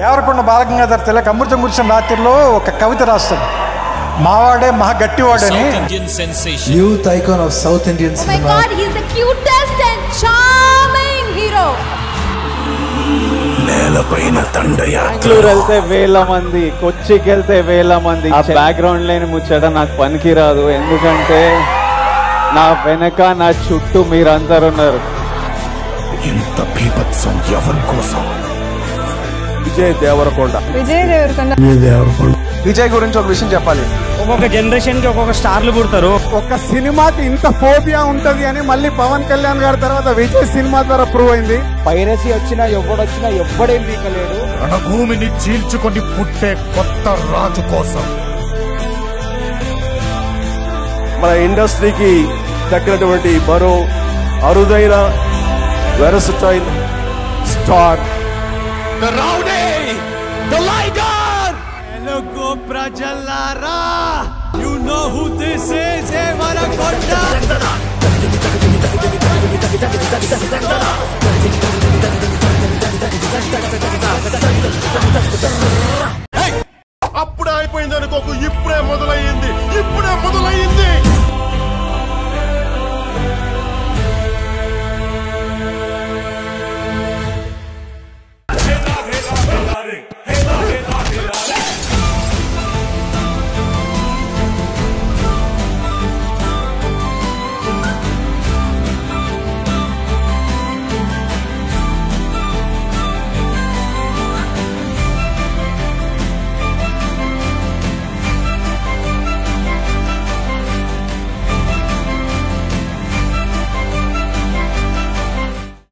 దేవరకొండ బాలగంగాధర్ తిలక్ అమృతం కురిసిన రాత్రిలో ఒక కవిత రాస్తాడు. మావాడే మహా గట్టివాడని. Youth icon of south Indian cinema. Oh my God, he is the cutest and charming hero. నేలపైన దండయాత్ర. బెంగళూరు వెళ్తే వేల మంది, కొచ్చికి వెళ్తే వేల మంది. ఆ బ్యాక్గ్రౌండ్ లేని ముచ్చట నాకు పనికిరాదు, ఎందుకంటే నా వెనక నా చుట్టూ మీరందరూ ఉన్నారు. ఇంత బీభత్సం ఎవరి కోసం? విజయ్ దేవరకొండ. విజయ్ గురించి ఒక విషయం చెప్పాలి. ఒక్కొక్క జనరేషన్ కి ఒక్కొక్క స్టార్లు పుడతారు. ఒక సినిమాకి ఇంత ఫోబియా ఉంటది అని మళ్ళీ పవన్ కళ్యాణ్ గారి తర్వాత విజయ్ సినిమా ద్వారా ప్రూవ్ అయింది. పైరసీ వచ్చినా ఎవడొచ్చినా ఎవ్వడేం వీకలేడు. రణభూమిని చీల్చుకొని పుట్టే కొత్త రాజు కోసం. మన ఇండస్ట్రీకి దక్కినటువంటి మరో అరుదైన versatile star. The rowdy, the liger. Telugu ప్రజలారా, you know who this is. Devarakonda.